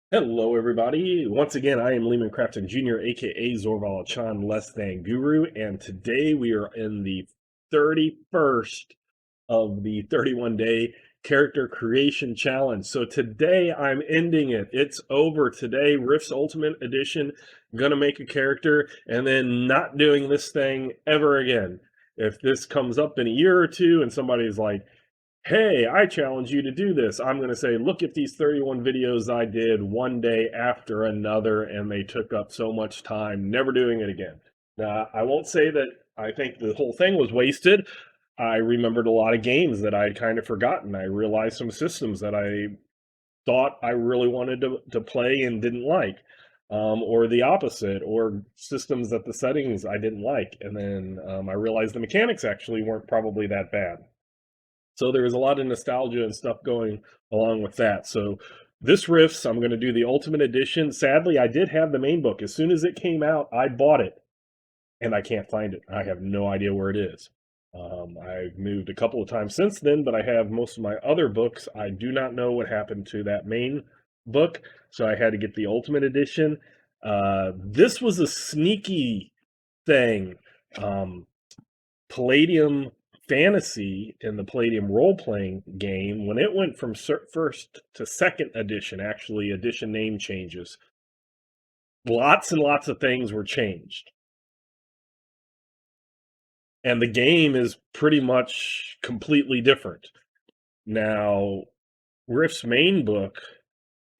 Hello, everybody. Once again, I am Lehman Crafton Jr., aka Zorval Chan Less Than Guru, and today we are in the 31st of the 31-day character creation challenge. So today I'm ending it. It's over today. Rift's Ultimate Edition. Gonna make a character and then not doing this thing ever again. If this comes up in a year or two and somebody's like, hey, I challenge you to do this. I'm going to say, look at these 31 videos I did one day after another, and they took up so much time, never doing it again. Now, I won't say that I think the whole thing was wasted. I remembered a lot of games that I'd kind of forgotten. I realized some systems that I thought I really wanted to play and didn't like. Or the opposite, or systems that the settings I didn't like. And then I realized the mechanics actually weren't probably that bad. So there was a lot of nostalgia and stuff going along with that. So this Rifts, I'm going to do the Ultimate Edition. Sadly, I did have the main book. As soon as it came out, I bought it, and I can't find it. I have no idea where it is. I've moved a couple of times since then, but I have most of my other books. I do not know what happened to that main book, so I had to get the Ultimate Edition. This was a sneaky thing. Um, Palladium Fantasy in the Palladium role playing game, when it went from first to second edition, actually, edition name changes, lots and lots of things were changed. And the game is pretty much completely different. Now, Rift's main book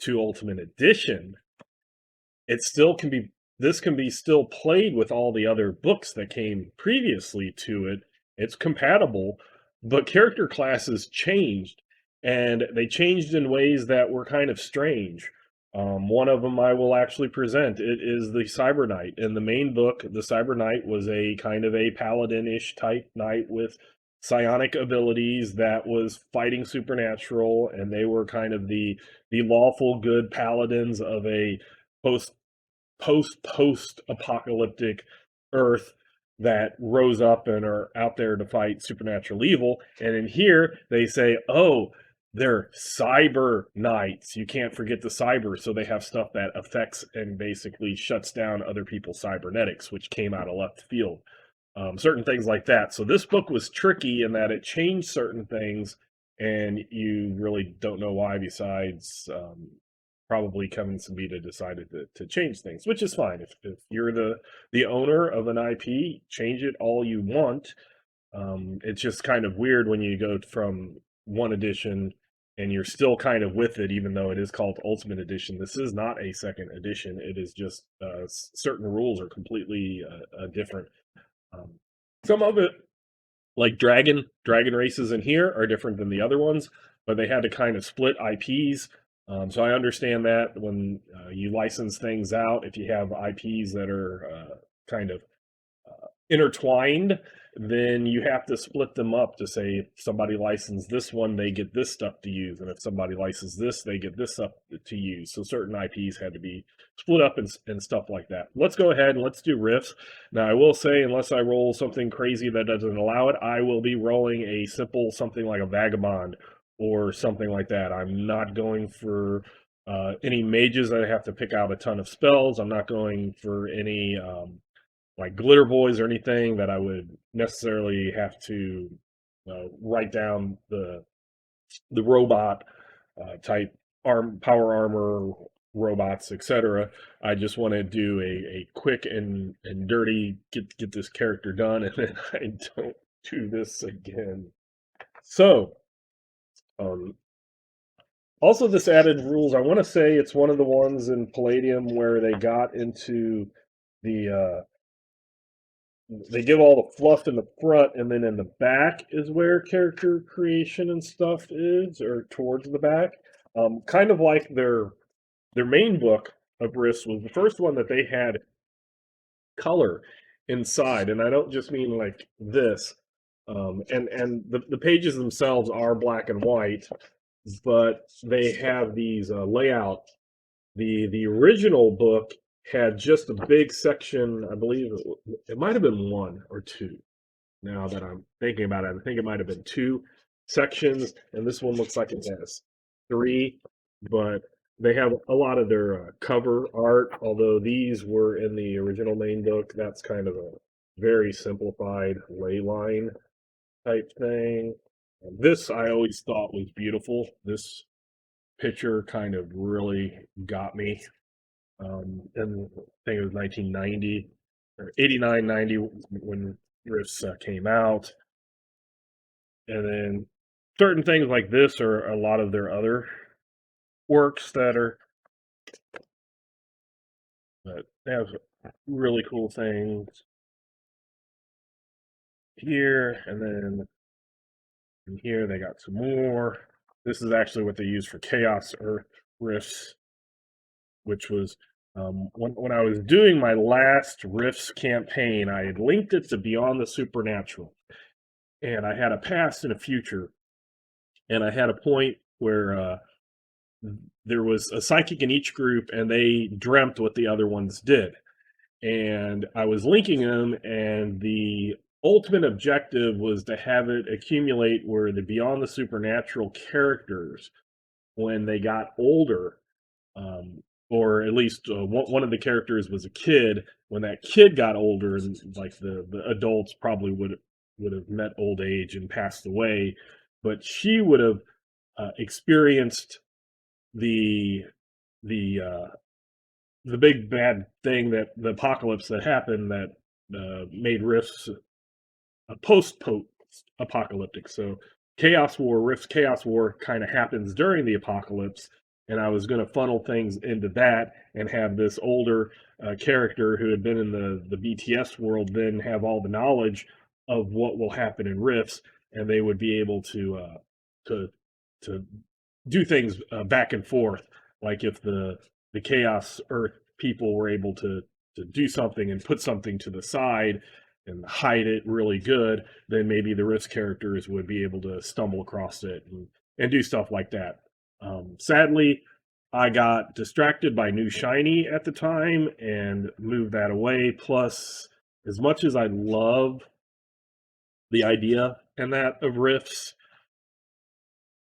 to Ultimate Edition, it still can be, this can be still played with all the other books that came previously to it. It's compatible, but character classes changed, and they changed in ways that were kind of strange. One of them I will actually present. It is the Cyber Knight. In the main book, the Cyber Knight was a kind of a paladin-ish type knight with psionic abilities that was fighting supernatural, and they were kind of the lawful good paladins of a post post apocalyptic Earth that rose up and are out there to fight supernatural evil. And in here, they say, oh, they're cyber knights. You can't forget the cyber. So they have stuff that affects and basically shuts down other people's cybernetics, which came out of left field. Certain things like that. So this book was tricky in that it changed certain things, and you really don't know why, besides probably Kevin Sabita decided to change things, which is fine. If you're the owner of an IP, change it all you want. It's just kind of weird when you go from one edition and you're still kind of with it, even though it is called Ultimate Edition. This is not a second edition. It is just certain rules are completely different. Um, some of it, like dragon races in here are different than the other ones, but they had to kind of split IPs. So I understand that when you license things out, if you have IPs that are kind of intertwined, then you have to split them up to say if somebody licenses this one, they get this stuff to use, and if somebody licenses this, they get this stuff to use. So certain IPs had to be split up and stuff like that. Let's go ahead and let's do Rifts. Now, I will say, unless I roll something crazy that doesn't allow it, I will be rolling a simple something like a Vagabond or something like that. I'm not going for any mages that I have to pick out a ton of spells. I'm not going for any like glitter boys or anything that I would necessarily have to write down the robot type power armor robots, etc. I just want to do a quick and dirty get this character done, and then I don't do this again. So, um, also this added rules. I want to say it's one of the ones in Palladium where they got into the they give all the fluff in the front, and then in the back is where character creation and stuff is, or towards the back. Kind of like their main book of risks was the first one that they had color inside, and I don't just mean like this. And the pages themselves are black and white, but they have these layout. The original book had just a big section. I believe it might have been one or two. Now that I'm thinking about it, I think it might have been two sections, and this one looks like it has three. But They have a lot of their cover art, although these were in the original main book. That's kind of a very simplified ley line type thing. And this I always thought was beautiful. This picture kind of really got me. And I think it was 1990 or 89, 90 when Rifts came out. And then certain things like this are a lot of their other works that have really cool things here, and then in here they got some more. This is actually what they use for Chaos Earth Rifts, which was when I was doing my last Rifts campaign, I had linked it to Beyond the Supernatural, and I had a past and a future, and I had a point where there was a psychic in each group, and they dreamt what the other ones did. And I was linking them, and the ultimate objective was to have it accumulate where the Beyond the Supernatural characters, when they got older, or at least one of the characters was a kid. When that kid got older, like the adults probably would have met old age and passed away, but she would have experienced the the the big bad thing, that the apocalypse that happened, that made Rifts a post apocalyptic. So Chaos War, Rifts Chaos War kind of happens during the apocalypse, and I was going to funnel things into that and have this older character who had been in the BTS world then have all the knowledge of what will happen in Rifts, and they would be able to to do things back and forth, like if the Chaos Earth people were able to do something and put something to the side and hide it really good, then maybe the Rifts characters would be able to stumble across it and do stuff like that. Sadly, I got distracted by New Shiny at the time and moved that away. Plus, as much as I love the idea and that of Rifts,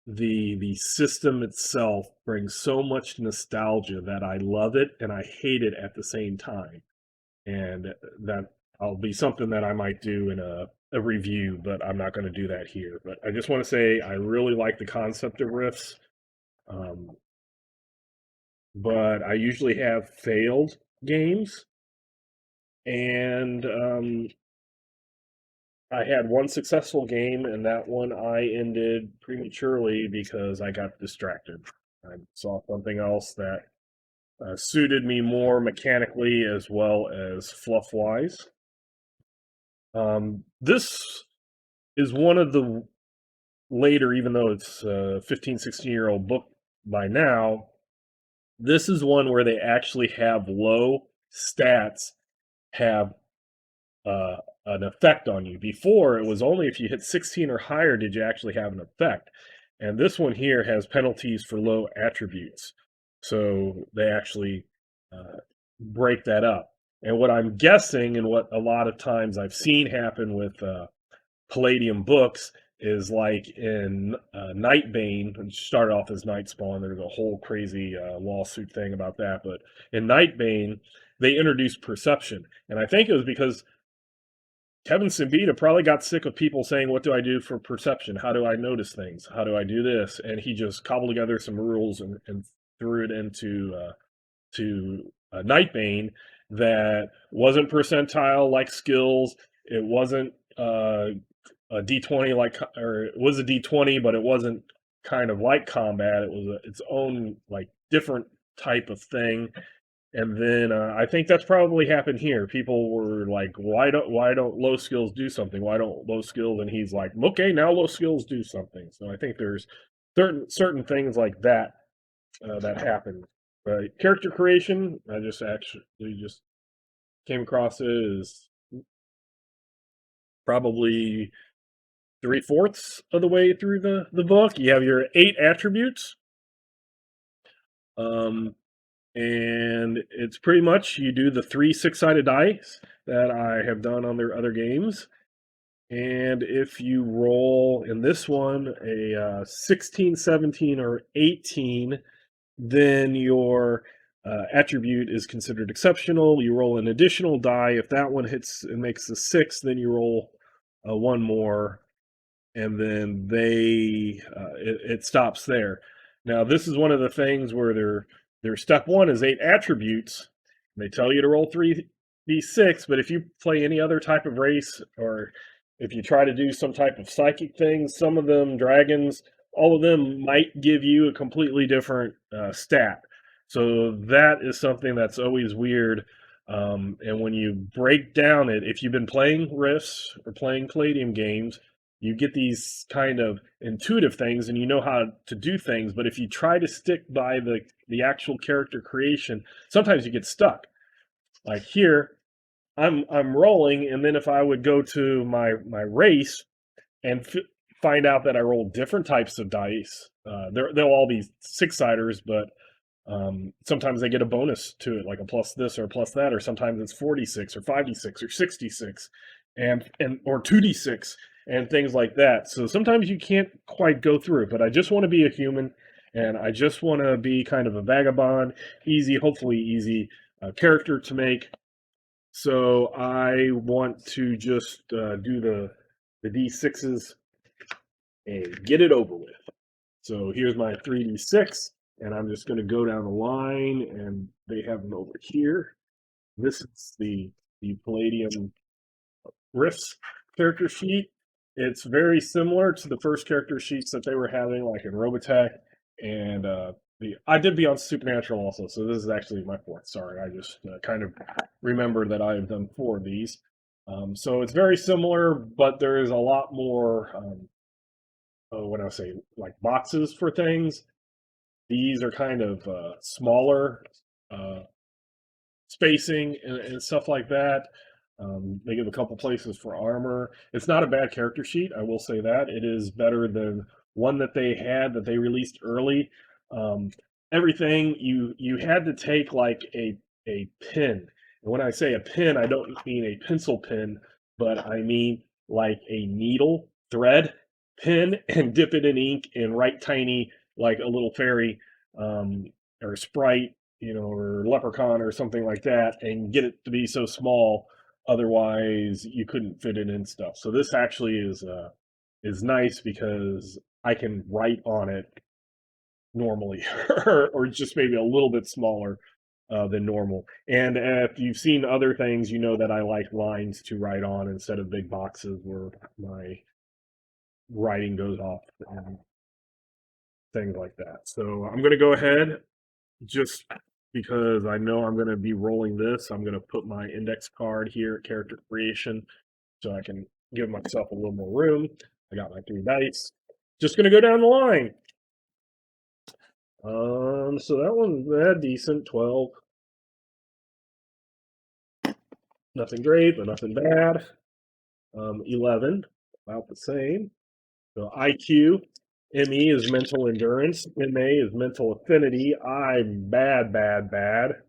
the system itself brings so much nostalgia that I love it and I hate it at the same time. And that I'll be something that I might do in a review, but I'm not going to do that here. But I just want to say I really like the concept of Rifts, um, but I usually have failed games, and I had one successful game, and that one I ended prematurely because I got distracted. I saw something else that suited me more mechanically as well as fluff wise. This is one of the later, even though it's a 15, 16-year-old book by now, this is one where they actually have low stats have an effect on you. Before, it was only if you hit 16 or higher did you actually have an effect. And this one here has penalties for low attributes. So they actually break that up. And what I'm guessing, and what a lot of times I've seen happen with Palladium books, is like in Nightbane, which started off as Nightspawn. There's a whole crazy lawsuit thing about that. But in Nightbane, they introduced perception. And I think it was because Kevin Simbita probably got sick of people saying, "What do I do for perception? How do I notice things? How do I do this?" And he just cobbled together some rules and threw it into to Nightbane that wasn't percentile like skills. It wasn't a D20 like, or it was a D20, but it wasn't kind of like combat. It was its own like different type of thing. And then I think that's probably happened here. People were like, why don't low skills do something? Why don't low skills?" And he's like, "Okay, now low skills do something." So I think there's certain things like that that happen. Character creation, I just actually just came across it as probably 3/4 of the way through the book. You have your 8 attributes. Um, and it's pretty much you do the 3 six-sided dice that I have done on their other games. And if you roll in this one a 16, 17, or 18, then your attribute is considered exceptional. You roll an additional die. If that one hits and makes a 6, then you roll one more, and then it stops there. Now, this is one of the things where their step one is 8 attributes. They tell you to roll 3d6, but if you play any other type of race, or if you try to do some type of psychic thing, some of them dragons, all of them might give you a completely different stat. So that is something that's always weird. And when you break down it, if you've been playing Rifts or playing Palladium games, you get these kind of intuitive things and you know how to do things, but if you try to stick by the actual character creation, sometimes you get stuck. Like here, I'm rolling, and then if I would go to my race and find out that I roll different types of dice, they'll all be 6-siders, but sometimes they get a bonus to it, like a plus this or a plus that, or sometimes it's 46 or 5d6 or 66, and or 2d6 and things like that. So sometimes you can't quite go through it, but I just want to be a human, and I just want to be kind of a vagabond, easy, hopefully easy character to make. So I want to just do the d6s and get it over with. So here's my 3d6, and I'm just going to go down the line, and they have them over here. This is the Palladium Rifts character sheet. It's very similar to the first character sheets that they were having, like in Robotech, and I did be on Supernatural also, so this is actually my fourth. Sorry, I just kind of remembered that I have done 4 of these. So it's very similar, but there is a lot more. What do I say? Like boxes for things. These are kind of smaller uh, spacing and stuff like that. They give a couple places for armor. It's not a bad character sheet, I will say that. It is better than one that they had that they released early. Um, Everything you had to take like a pin. And when I say a pin, I don't mean a pencil pin, but I mean like a needle thread pin and dip it in ink and write tiny like a little fairy um, or sprite, or leprechaun or something like that, and get it to be so small. Otherwise, you couldn't fit it in stuff. So this actually is nice because I can write on it normally, or just maybe a little bit smaller than normal. And if you've seen other things, you know that I like lines to write on instead of big boxes where my writing goes off and things like that. So I'm going to go ahead, just because I know I'm going to be rolling this. I'm going to put my index card here at character creation so I can give myself a little more room. I got my 3 dice. Just going to go down the line. So that one's decent, 12. Nothing great, but nothing bad. 11, about the same. So IQ, ME is mental endurance, MA is mental affinity. I'm bad, bad, bad.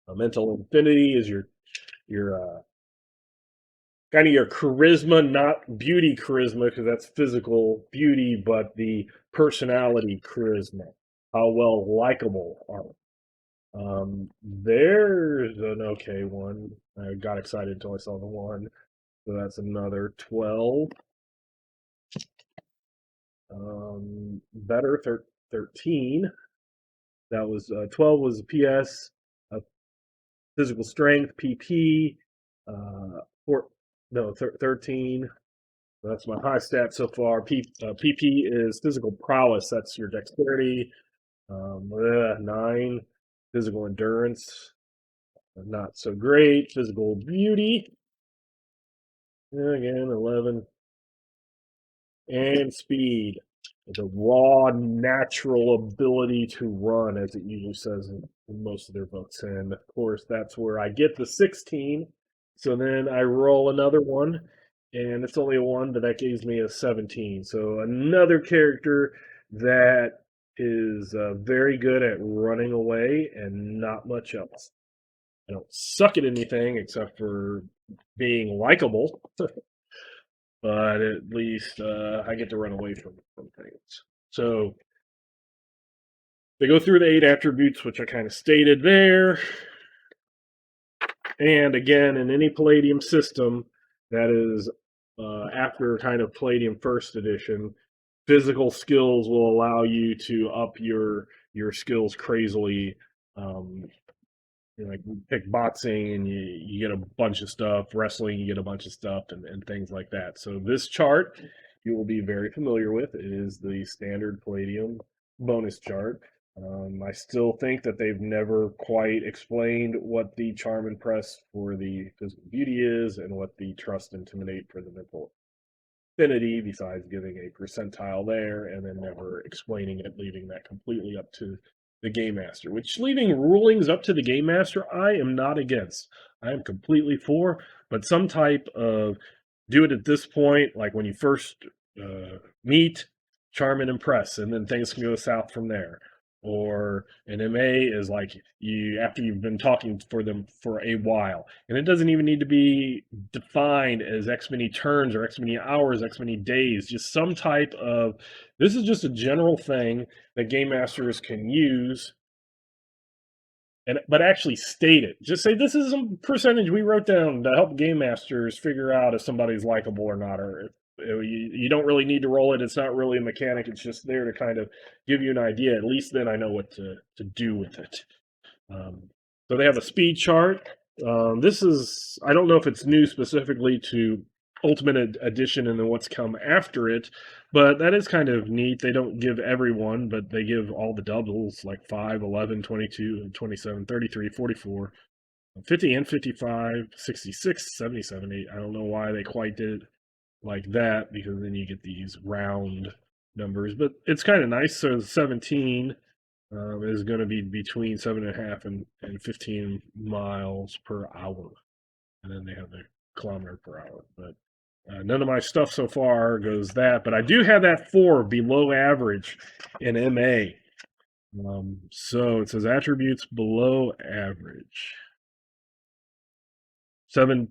Mental affinity is your kind of your charisma, not beauty charisma, because that's physical beauty, but the personality charisma. How well likable are you? There's an okay one. I got excited until I saw the one. So that's another 12. Better 13. That was 12 was a PS, physical strength, PP, four, no, 13. That's my high stat so far. PP is physical prowess. That's your dexterity. 9. Physical endurance, not so great. Physical beauty, again, 11. And speed, the raw natural ability to run, as it usually says in most of their books. And of course, that's where I get the 16. So then I roll another one, and it's only a 1, but that gives me a 17. So another character that is very good at running away and not much else. I don't suck at anything except for being likable, but at least I get to run away from things. So They go through the 8 attributes, which I kind of stated there. And again, in any Palladium system that is after kind of Palladium First Edition, physical skills will allow you to up your skills crazily. Um, like pick boxing and you get a bunch of stuff, wrestling you get a bunch of stuff, and things like that. So this chart you will be very familiar with. It is the standard Palladium bonus chart. I still think that they've never quite explained what the charm impress for the physical beauty is and what the trust intimidate for the mental affinity, besides giving a percentile there and then never explaining it, leaving that completely up to the game master. Which leaving rulings up to the game master, I am not against. I am completely for, but some type of do it at this point, like when you first meet, charm and impress, and then things can go south from there. Or an MA is like you after you've been talking for them for a while, and it doesn't even need to be defined as X many turns or X many hours, X many days. Just some type of this is just a general thing that game masters can use and but actually state it. Just say this is some percentage we wrote down to help game masters figure out if somebody's likable or not, or if you don't really need to roll it. It's not really a mechanic. It's just there to kind of give you an idea. At least then I know what to do with it. So they have a speed chart. This is I don't know if it's new specifically to Ultimate Edition and then what's come after it, but that is kind of neat. They don't give everyone, but they give all the doubles like 5, 11, 22, 27, 33, 44, 50 and 55, 66, 77, 8. I don't know why they quite did it like that because then you get these round numbers, but it's kind of nice. So 17 is going to be between 7.5 and 15 miles per hour. And then they have the kilometer per hour. But none of my stuff so far goes that. But I do have that 4 below average in MA. So it says attributes below average. 17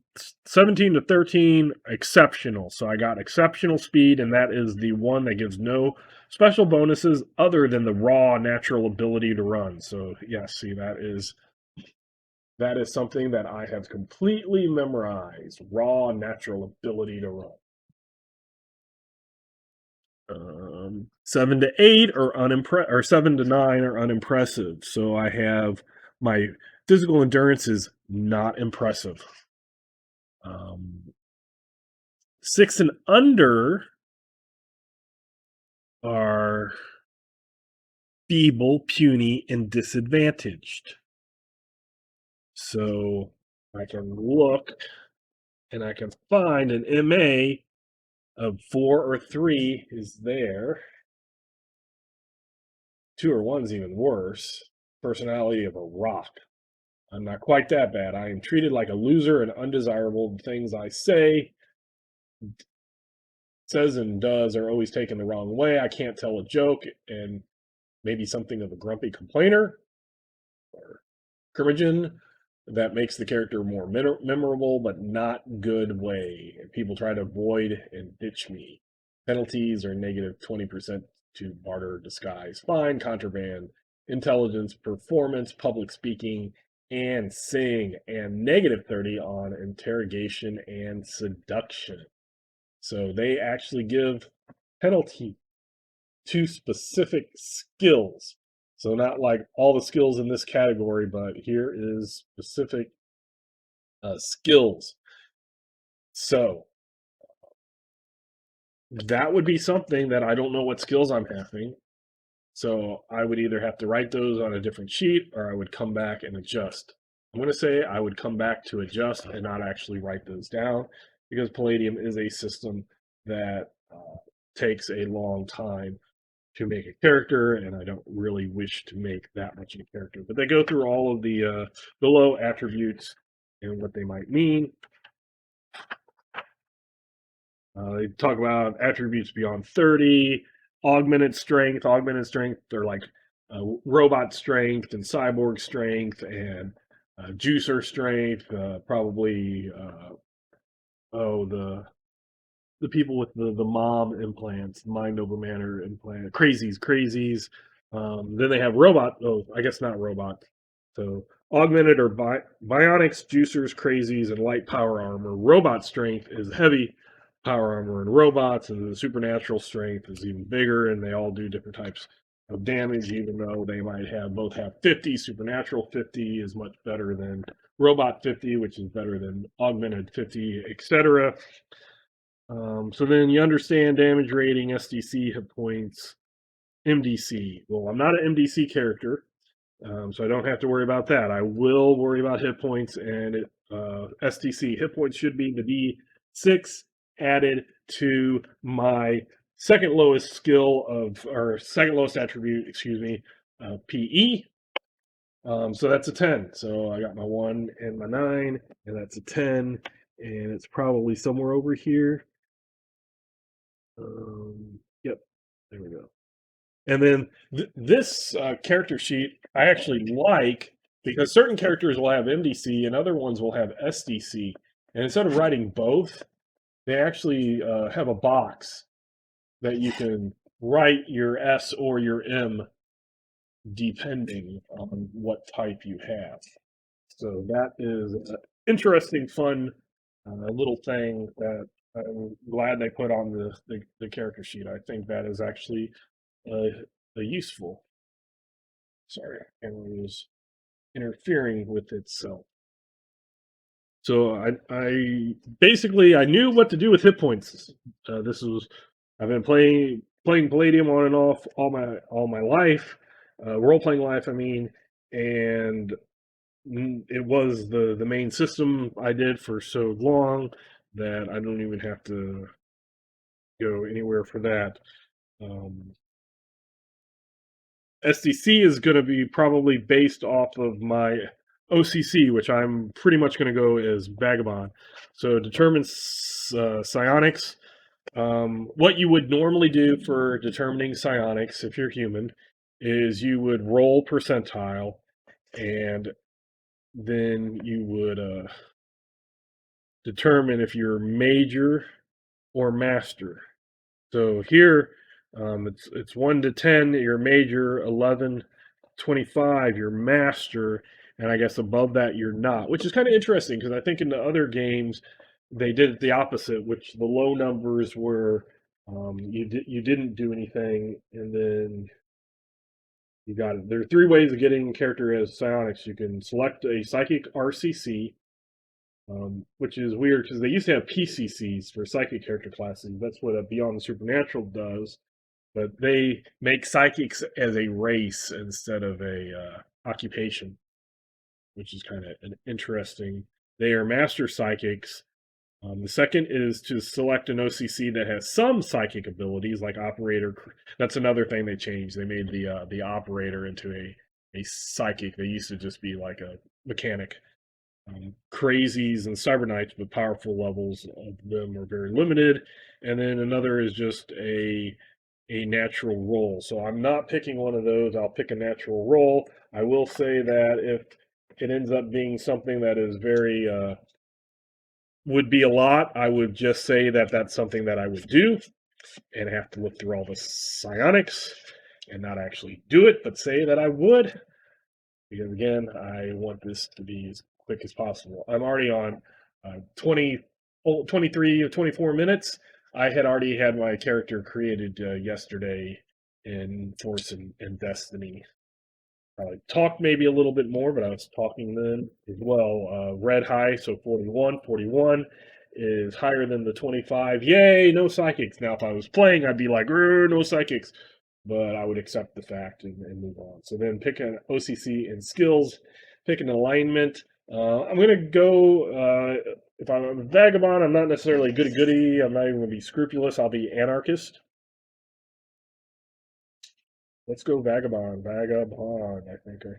to 13, exceptional. So I got exceptional speed, and that is the one that gives no special bonuses other than the raw natural ability to run. So yes, see that is something that I have completely memorized. Raw natural ability to run. 7 to 8 are or 7 to 9 are unimpressive. So I have my physical endurance is not impressive. 6 and under are feeble, puny, and disadvantaged. So I can look and I can find an MA of 4 or 3 is there. 2 or 1 is even worse. Personality of a rock. I'm not quite that bad. I am treated like a loser and undesirable. Things I says and does are always taken the wrong way. I can't tell a joke and maybe something of a grumpy complainer or curmudgeon that makes the character more memorable, but not good way. People try to avoid and ditch me. Penalties are negative 20% to barter, disguise, fine, contraband, intelligence, performance, public speaking, and sing, and negative 30 on interrogation and seduction. So they actually give penalty to specific skills. So not like all the skills in this category, but here is specific skills. So that would be something that I don't know what skills I'm having. So I would either have to write those on a different sheet or I would come back and adjust. I'm going to say I would come back to adjust and not actually write those down because Palladium is a system that takes a long time to make a character, and I don't really wish to make that much of a character. But they go through all of the below attributes and what they might mean. They talk about attributes beyond 30, augmented strength. Augmented strength are like robot strength and cyborg strength and juicer strength. Probably, the people with the mom implants, mind over matter implant, crazies. Then they have robot. Oh, I guess not robot. So augmented or bionics, juicers, crazies, and light power armor. Robot strength is heavy power armor and robots, and the supernatural strength is even bigger, and they all do different types of damage, even though they might have both have 50. Supernatural 50 is much better than robot 50, which is better than augmented 50, etc. So then you understand damage rating, SDC, hit points, MDC. Well, I'm not an MDC character, so I don't have to worry about that. I will worry about hit points and SDC. Hit points should be the D6 added to my second lowest skill of, or second lowest attribute, excuse me, PE. So that's a 10. So I got my 1 and my 9, and that's a 10, and it's probably somewhere over here. Yep, there we go. And then this character sheet I actually like because certain characters will have MDC and other ones will have SDC. And instead of writing both, they actually have a box that you can write your S or your M depending on what type you have. So that is an interesting, fun little thing that I'm glad they put on the character sheet. I think that is actually useful. Sorry, camera was interfering with itself. So I basically I knew what to do with hit points. This was I've been playing Palladium on and off all my life, role playing life. I mean, and it was the main system I did for so long that I don't even have to go anywhere for that. SDC is going to be probably based off of my OCC, which I'm pretty much going to go as Vagabond. So determine psionics. What you would normally do for determining psionics, if you're human, is you would roll percentile, and then you would determine if you're major or master. So here, it's 1 to 10, you're major, 11, 25, you're master, and I guess above that you're not, which is kind of interesting because I think in the other games they did it the opposite, which the low numbers were you didn't do anything, and then you got it. There are 3 ways of getting character as psionics. You can select a psychic RCC, which is weird because they used to have PCCs for psychic character classes. That's what a Beyond the Supernatural does, but they make psychics as a race instead of a occupation, which is kind of an interesting. They are master psychics. The second is to select an OCC that has some psychic abilities, like operator. That's another thing they changed. They made the operator into a psychic. They used to just be like a mechanic. Crazies and cyberknights, but powerful levels of them are very limited. And then another is just a natural roll. So I'm not picking one of those. I'll pick a natural roll. I will say that if it ends up being something that is very would be a lot, I would just say that that's something that I would do and have to look through all the psionics and not actually do it, but say that I would, because again, I want this to be as quick as possible. I'm already on 23 or 24 minutes. I had already had my character created yesterday in Force and Destiny. I talked maybe a little bit more, but I was talking then as well. Red high, so 41. 41 is higher than the 25. Yay, no psychics. Now, if I was playing, I'd be like, no psychics. But I would accept the fact and move on. So then pick an OCC and skills, pick an alignment. I'm going to go, if I'm a Vagabond, I'm not necessarily goody-goody. I'm not even going to be scrupulous. I'll be anarchist. Let's go Vagabond. Vagabond. I think I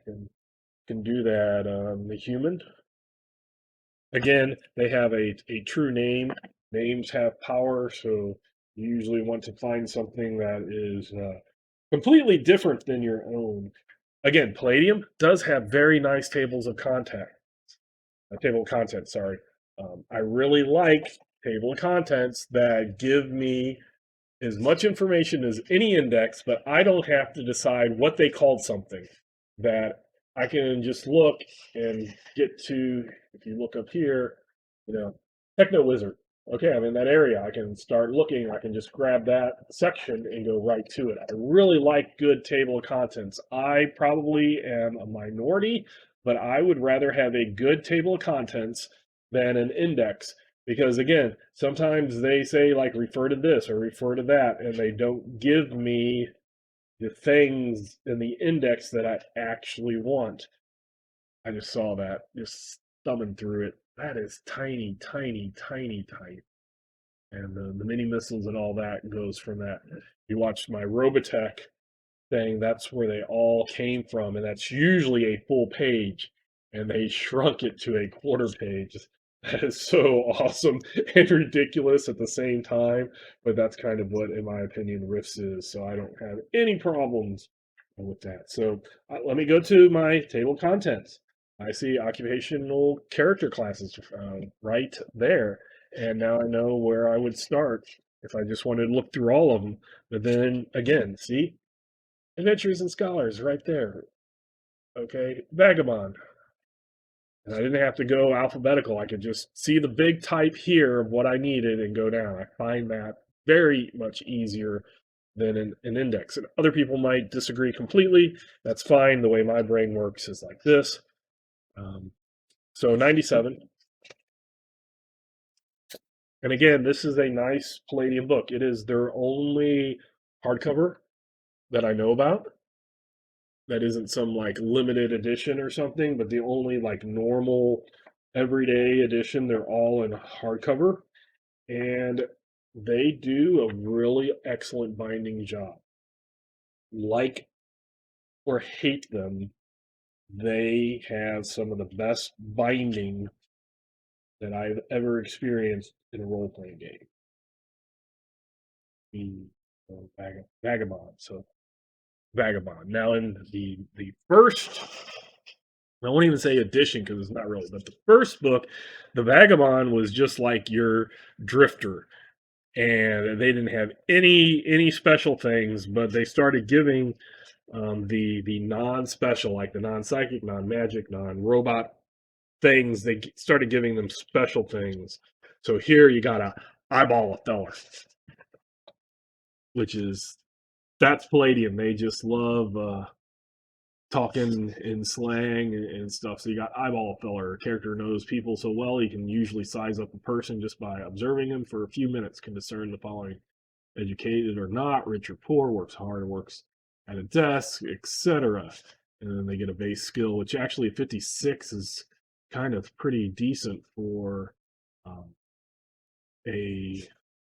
can do that. The human. Again, they have a true name. Names have power, so you usually want to find something that is completely different than your own. Again, Palladium does have very nice tables of content. Table of contents, sorry. I really like table of contents that give me as much information as any index, but I don't have to decide what they called something. That I can just look and get to, if you look up here, Techno Wizard. Okay, I'm in that area. I can start looking. I can just grab that section and go right to it. I really like good table of contents. I probably am a minority, but I would rather have a good table of contents than an index because again, sometimes they say like refer to this or refer to that, and they don't give me the things in the index that I actually want. I just saw that, just thumbing through it. That is tiny, tiny, tiny, tiny. And the mini missiles and all that goes from that. You watch my Robotech thing, that's where they all came from, and that's usually a full page, and they shrunk it to a quarter page. That is so awesome and ridiculous at the same time, but that's kind of what, in my opinion, Rifts is. So I don't have any problems with that. So let me go to my table of contents. I see occupational character classes right there, and now I know where I would start if I just wanted to look through all of them. But then again, see, Adventures and Scholars right there. Okay, Vagabond. And I didn't have to go alphabetical. I could just see the big type here of what I needed and go down. I find that very much easier than an index. And other people might disagree completely. That's fine. The way my brain works is like this. So 97. And again, this is a nice Palladium book. It is their only hardcover that I know about that isn't some like limited edition or something, but the only like normal everyday edition. They're all in hardcover, and they do a really excellent binding job. Like or hate them, they have some of the best binding that I've ever experienced in a role playing game. Vagabond. So Vagabond. Now in the first, I won't even say edition because it's not really, but the first book, the Vagabond was just like your Drifter, and they didn't have any special things, but they started giving the non-special, like the non-psychic, non-magic, non-robot things. They started giving them special things. So here you got a eyeball a feller, which is that's Palladium. They just love talking in slang and stuff. So you got eyeball filler. A character knows people so well he can usually size up a person just by observing him for a few minutes. Can discern the following: educated or not, rich or poor, works hard or works at a desk, etc. And then they get a base skill, which actually 56 is kind of pretty decent for um, a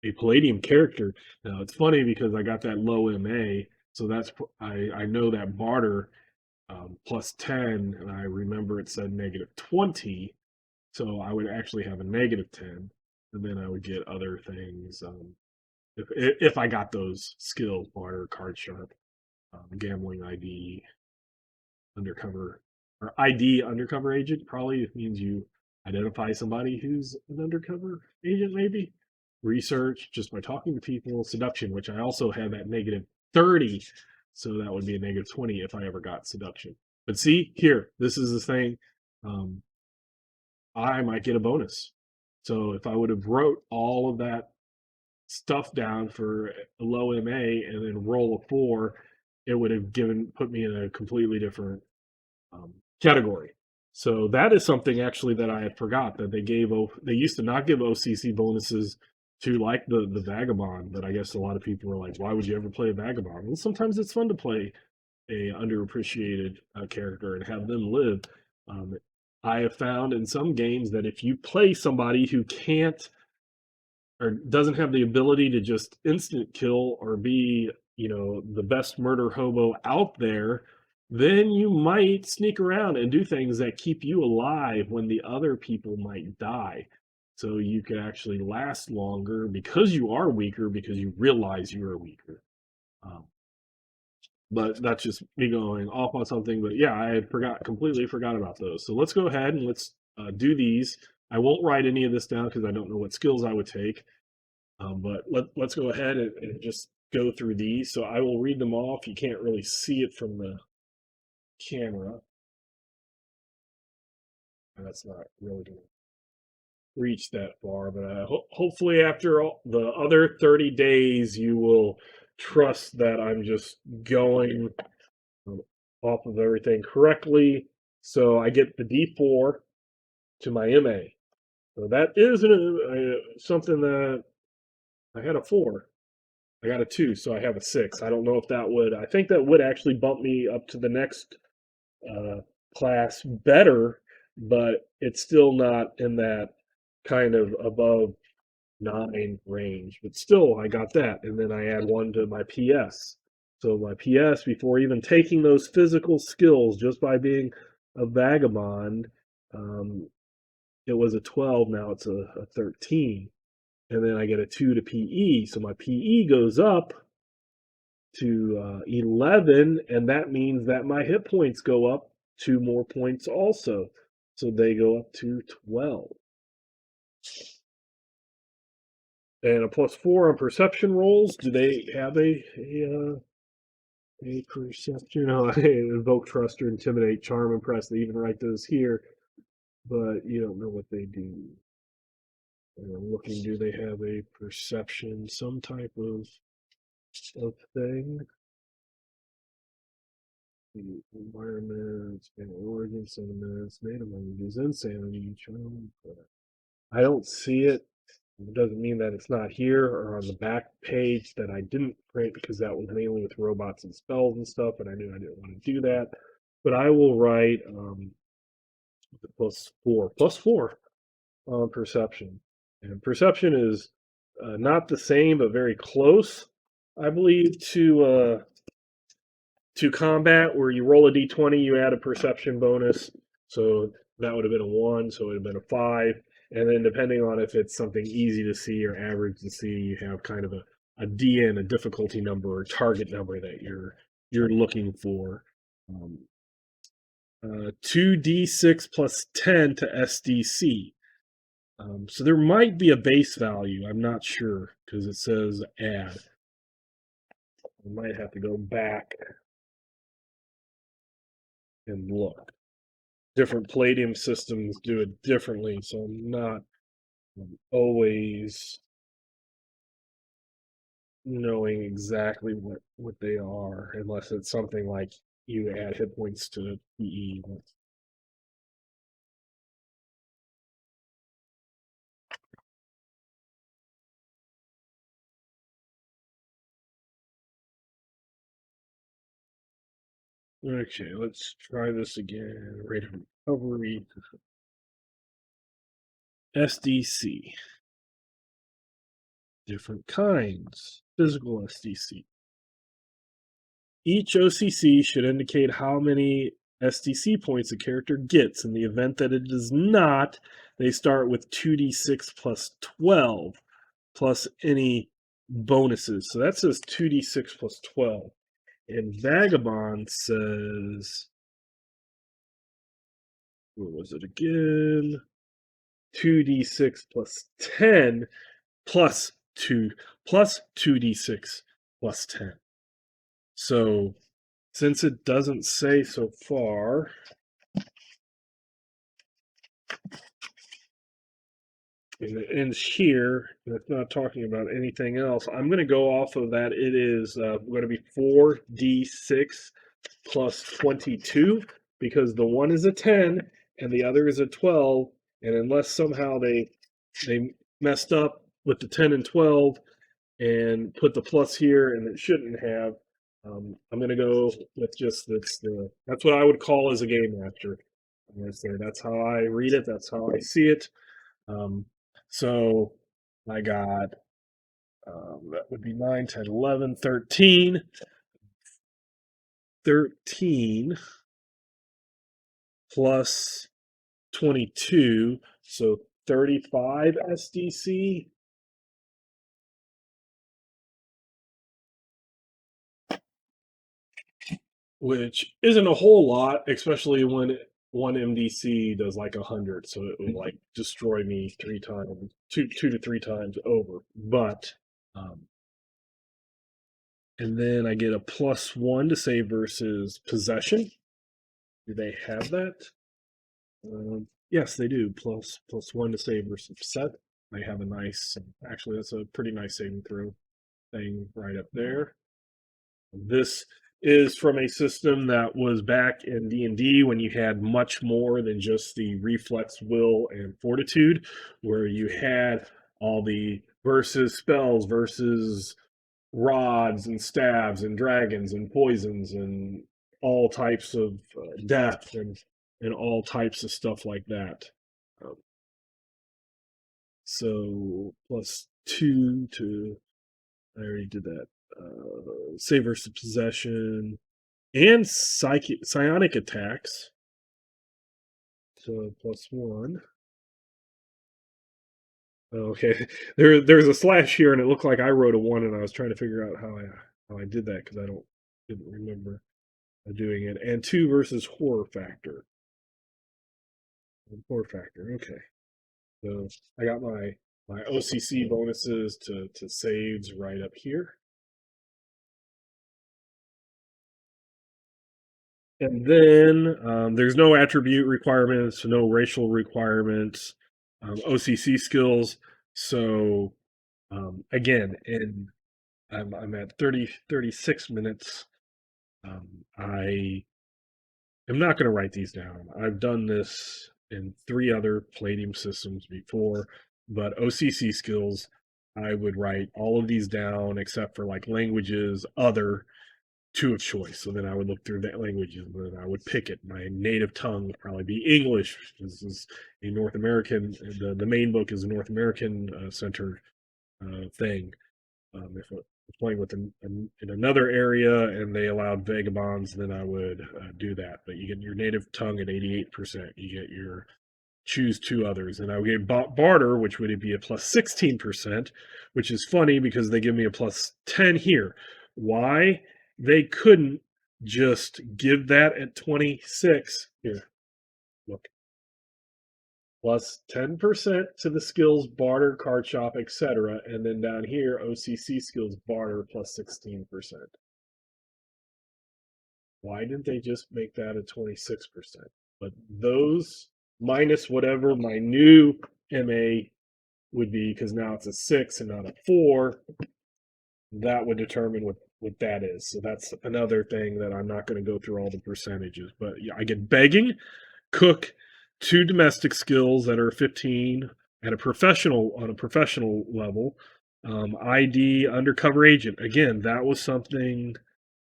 a Palladium character. Now it's funny because I got that low MA, so that's I know that barter plus 10, and I remember it said negative 20, so I would actually have a negative 10, and then I would get other things if I got those skills: barter, card sharp, gambling ID, undercover, or ID undercover agent. Probably it means you identify somebody who's an undercover agent, maybe. Research just by talking to people. Seduction, which I also had that negative 30, so that would be a negative 20 if I ever got seduction. But see here, this is the thing. Um, I might get a bonus. So if I would have wrote all of that stuff down for a low MA and then roll a 4, it would have put me in a completely different category. So that is something actually that I had forgot that they used to not give OCC bonuses to like the Vagabond, but I guess a lot of people were like, why would you ever play a Vagabond? Well, sometimes it's fun to play a underappreciated character and have them live. Um, I have found in some games that if you play somebody who can't or doesn't have the ability to just instant kill or be, the best murder hobo out there, then you might sneak around and do things that keep you alive when the other people might die. So you can actually last longer because you are weaker because you realize you are weaker. Um, but that's just me going off on something. But yeah, I had completely forgot about those. So let's go ahead and let's do these. I won't write any of this down because I don't know what skills I would take. But let's go ahead and just go through these. So I will read them off. You can't really see it from the camera. And that's not really going to reach that far, but hopefully after the other 30 days, you will trust that I'm just going off of everything correctly. So I get the D4 to my MA. So that is something that I had a 4. I got a 2, so I have a 6. I don't know if that would, I think that would actually bump me up to the next uh, class better, but it's still not in that kind of above 9 range. But still, I got that. And then I add 1 to my PS. So my PS, before even taking those physical skills, just by being a vagabond, um, it was a 12. Now it's a 13. And then I get a 2 to PE. So my PE goes up to 11, and that means that my hit points go up 2 more points also. So they go up to 12. And a +4 on perception rolls. Do they have a perception? No, invoke, trust, or intimidate, charm, impress. They even write those here, but you don't know what they do. And I'm looking. Do they have a perception? Some type of thing. The environment, and origin, sentiments, native languages, insanity, charm. I don't see it. It doesn't mean that it's not here or on the back page that I didn't print because that was mainly with robots and spells and stuff, and I knew I didn't want to do that. But I will write the +4 on perception, and perception is not the same but very close, I believe, to combat, where you roll a d20, you add a perception bonus. So that would have been a 1, so it would have been a 5. And then depending on if it's something easy to see or average to see, you have kind of a DN, a difficulty number or target number that you're looking for. 2d6 plus 10 to SDC. So there might be a base value. I'm not sure because it says add. I might have to go back and look. Different Palladium systems do it differently, so I'm not always knowing exactly what they are, unless it's something like you add hit points to PE. Okay, let's try this again. Rate of recovery. SDC. Different kinds. Physical SDC. Each OCC should indicate how many SDC points a character gets. In the event that it does not, they start with 2d6 plus 12 plus any bonuses. So that says 2d6 plus 12. And Vagabond says, what was it again? 2d6 plus 10 plus 2 plus 2d6 plus 10. So since it doesn't say so far, and it ends here, and it's not talking about anything else, I'm going to go off of that. It is going to be 4d6 plus 22 because the one is a 10 and the other is a 12. And unless somehow they messed up with the 10 and 12 and put the plus here and it shouldn't have, I'm going to go with just that's what I would call as a game master. I'm going to say that's how I read it. That's how I see it. So I got that would be 9, 10, 11, 13. 13 plus 22, so 35 SDC. Which isn't a whole lot, especially one MDC does like 100, so it would like destroy me 3 times, two to 3 times over. But and then I get a +1 to save versus possession. Do they have that? Yes, they do. +1 to save versus set. They have a nice. Actually, that's a pretty nice saving throw thing right up there. This is from a system that was back in D&D when you had much more than just the reflex, will, and fortitude, where you had all the versus spells versus rods and stabs and dragons and poisons and all types of death and all types of stuff like that. Um, so +2 to, I already did that. Save versus possession and psionic attacks. So +1. Okay, there's a slash here, and it looked like I wrote a 1, and I was trying to figure out how I did that because I didn't remember doing it. And 2 versus horror factor. Horror factor. Okay, so I got my OCC bonuses to saves right up here. And then there's no attribute requirements, no racial requirements, OCC skills. So again, I'm at 36 minutes. I am not going to write these down. I've done this in 3 other Palladium systems before, but OCC skills, I would write all of these down except for like languages, other, 2 of choice. So then I would look through that languages, and then I would pick it. My native tongue would probably be English. This is a North American. The main book is a North American centered thing. If I was playing with in another area and they allowed vagabonds, then I would do that. But you get your native tongue at 88%. You get your choose 2 others, and I would get barter, which would be a +16%, which is funny because they give me a +10 here. Why they couldn't just give that at 26 here? Look, +10% to the skills barter, card shop, etc., and then down here OCC skills barter +16%. Why didn't they just make that a 26%? But those minus whatever my new MA would be, because now it's a 6 and not a 4, that would determine what that is. So that's another thing that I'm not going to go through all the percentages. But yeah, I get begging, cook, 2 domestic skills that are 15 at a professional on a professional level. ID undercover agent. Again, that was something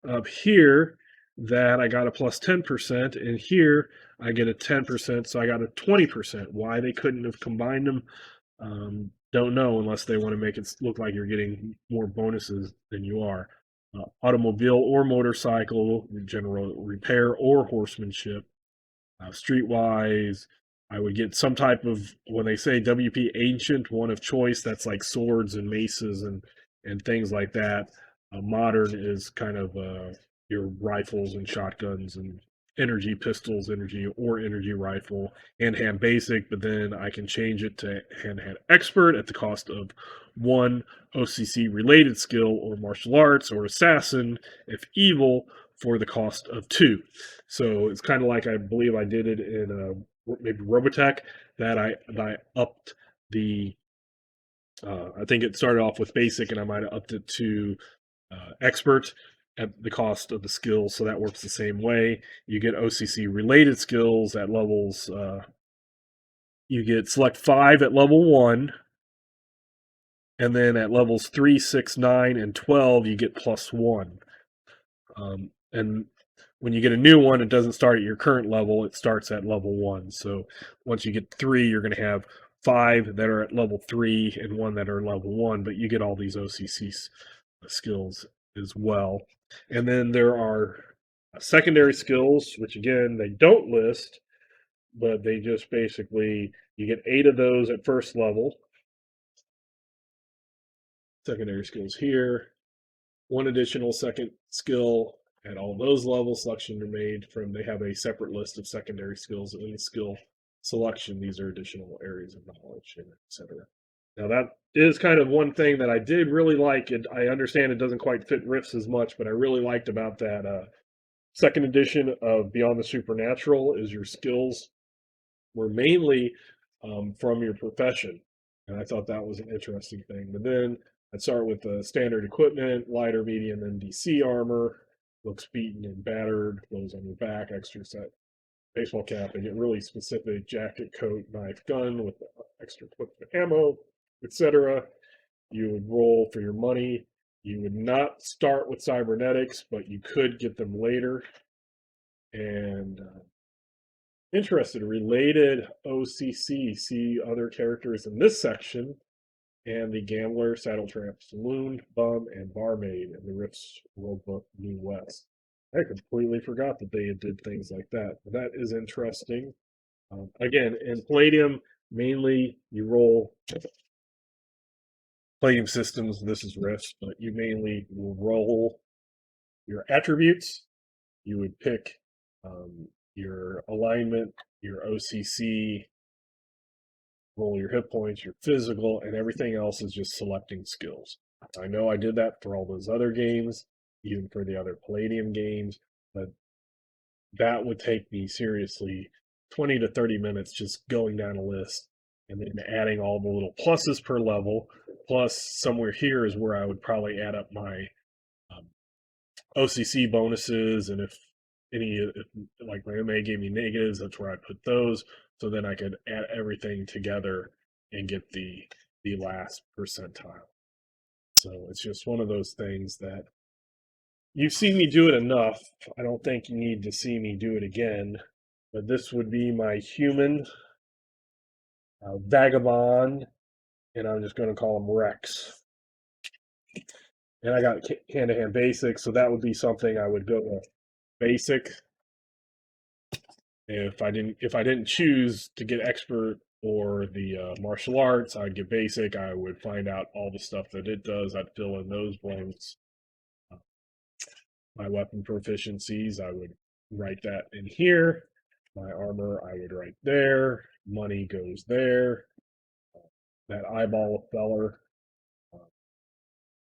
up here that I got a +10%, and here I get a 10%, so I got a 20%. Why they couldn't have combined them, don't know, unless they want to make it look like you're getting more bonuses than you are. Automobile or motorcycle, general repair or horsemanship. Streetwise, I would get some type of, when they say WP ancient, one of choice, that's like swords and maces and things like that. Modern is kind of your rifles and shotguns and energy pistols, energy rifle, and hand basic, but then I can change it to hand expert at the cost of 1 OCC related skill, or martial arts or assassin if evil, for the cost of 2. So it's kind of like, I believe I did it in maybe Robotech, that I upped the I think it started off with basic, and I might have upped it to expert at the cost of the skills. So that works the same way. You get OCC related skills at levels. You get select 5 at level 1, and then at levels 3, 6, 9, and 12, you get +1. And when you get a new one, it doesn't start at your current level, it starts at level 1. So once you get 3, you're going to have 5 that are at level 3 and 1 that are level 1, but you get all these OCC skills as well. And then there are secondary skills, which again, they don't list, but they just basically, you get 8 of those at first level. Secondary skills here, 1 additional second skill At all those levels, selections are made from, they have a separate list of secondary skills. In the skill selection, these are additional areas of knowledge, and etc. Now that is kind of one thing that I did really like, and I understand it doesn't quite fit Rifts as much, but I really liked about that second edition of Beyond the Supernatural is your skills were mainly from your profession. And I thought that was an interesting thing. But then I'd start with the standard equipment, lighter, medium, NDC armor, looks beaten and battered, clothes on your back, extra set baseball cap, and get really specific jacket, coat, knife, gun with extra equipment, ammo, etc. You would roll for your money. You would not start with cybernetics, but you could get them later. And interested, related OCC, see other characters in this section, and the Gambler, Saddle Tramp, Saloon, Bum, and Barmaid in the Rifts Rulebook New West. I completely forgot that they did things like that. That is interesting. Again, in Palladium, mainly you roll Palladium systems. This is Rifts, but you mainly will roll your attributes. You would pick your alignment, your OCC, roll your hit points, your physical, and everything else is just selecting skills. I know I did that for all those other games, even for the other Palladium games, but that would take me seriously 20 to 30 minutes just going down a list and then adding all the little pluses per level. Plus, somewhere here is where I would probably add up my OCC bonuses, and if like my MA gave me negatives, that's where I put those. So then I could add everything together and get the last percentile. So it's just one of those things that you've seen me do it enough. I don't think you need to see me do it again. But this would be my human vagabond, and I'm just going to call him Rex. And I got hand-to-hand basic, so that would be something I would go with basic. If I didn't choose to get expert or the martial arts, I'd get basic. I would find out all the stuff that it does. I'd fill in those blanks. My weapon proficiencies, I would write that in here. My armor, I would write there. Money goes there. That eyeball feller.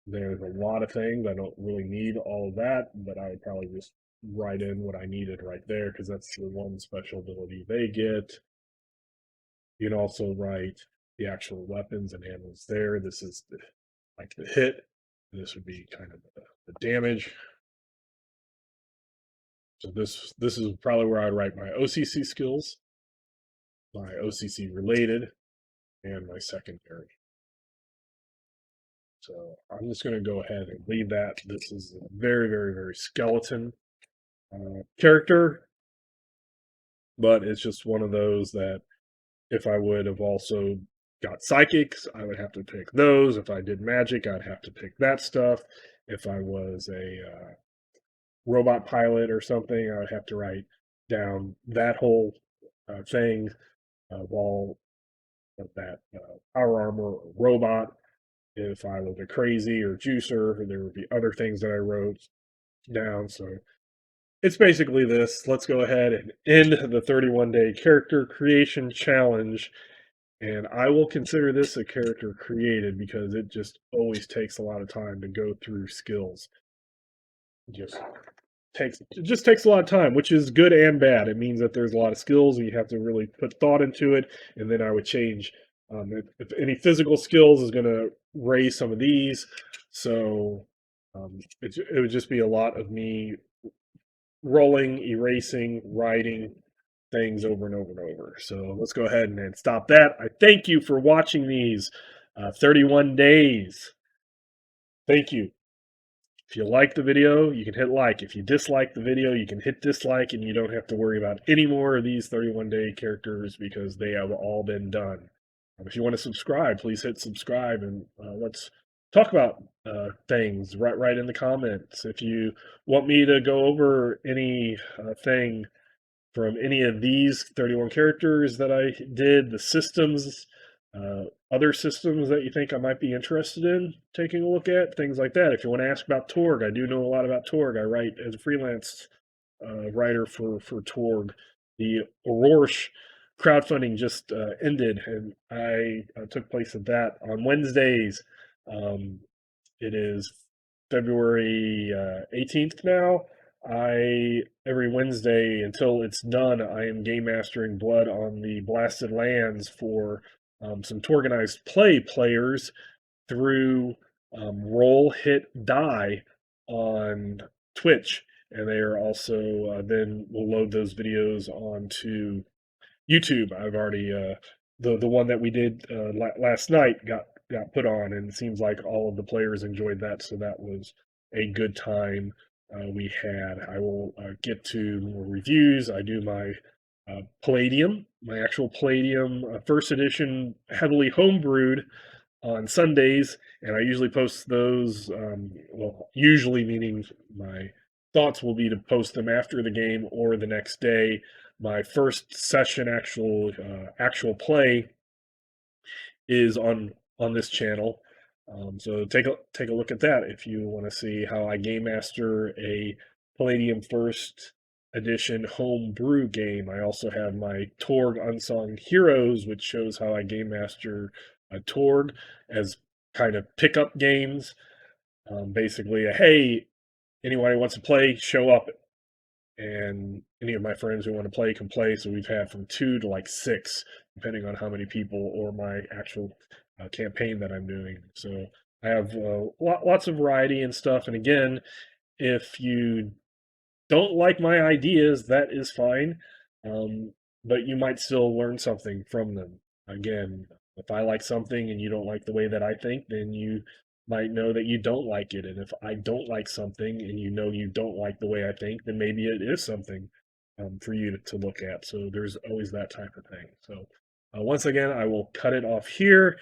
There's a lot of things. I don't really need all of that, but I would probably just write in what I needed right there because that's the one special ability they get. You can also write the actual weapons and ammos there. This is like the hit. This would be kind of the damage. So this is probably where I'd write my OCC skills, my OCC related, and my secondary. So I'm just going to go ahead and leave that. This is a very, very, very skeleton character, but it's just one of those that if I would have also got psychics, I would have to pick those. If I did magic, I'd have to pick that stuff. If I was a robot pilot or something, I would have to write down that whole thing of all of that power armor or robot. If I was a crazy or juicer, there would be other things that I wrote down. So it's basically this. Let's go ahead and end the 31-day character creation challenge. And I will consider this a character created because it just always takes a lot of time to go through skills. It just takes a lot of time, which is good and bad. It means that there's a lot of skills and you have to really put thought into it. And then I would change if any physical skills is going to raise some of these. So it would just be a lot of me rolling, erasing, writing things over and over and over. So let's go ahead and stop that. I thank you for watching these 31 days. Thank you. If you like the video, you can hit like. If you dislike the video, you can hit dislike, and you don't have to worry about any more of these 31-day characters because they have all been done. If you want to subscribe, please hit subscribe, and let's talk about things right in the comments. If you want me to go over any thing from any of these 31 characters that I did, the systems other systems that you think I might be interested in taking a look at, things like that. If you want to ask about Torg, I do know a lot about Torg. I write as a freelance writer for Torg. The Aurorsch crowdfunding just ended, and I took place at that on Wednesdays. Um, it is February 18th now. I every Wednesday until it's done, I am game mastering Blood on the Blasted Lands for some Torganized Play players through Roll Hit Die on Twitch, and they are also then we'll load those videos onto YouTube. I've already the one that we did last night got put on, and it seems like all of the players enjoyed that, so that was a good time we had. I will get to more reviews. I do my Palladium, my actual Palladium first edition, heavily homebrewed on Sundays, and I usually post those. Well, usually meaning my thoughts will be to post them after the game or the next day. My first session, actual play, is on this channel. So take a look at that if you want to see how I game master a Palladium First Edition home brew game. I also have my Torg Unsung Heroes, which shows how I game master a Torg as kind of pickup games. Basically, hey, anyone who wants to play, show up, and any of my friends who want to play can play. So we've had from 2 to like 6, depending on how many people or my actual campaign that I'm doing. So I have lots of variety and stuff. And again, if you don't like my ideas, that is fine. But you might still learn something from them. Again, if I like something and you don't like the way that I think, then you might know that you don't like it. And if I don't like something and you know you don't like the way I think, then maybe it is something for you to look at. So there's always that type of thing. So once again, I will cut it off here.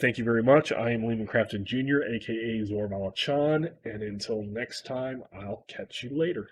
Thank you very much. I am Lehman Crafton Jr., aka Zormala Chan, and until next time, I'll catch you later.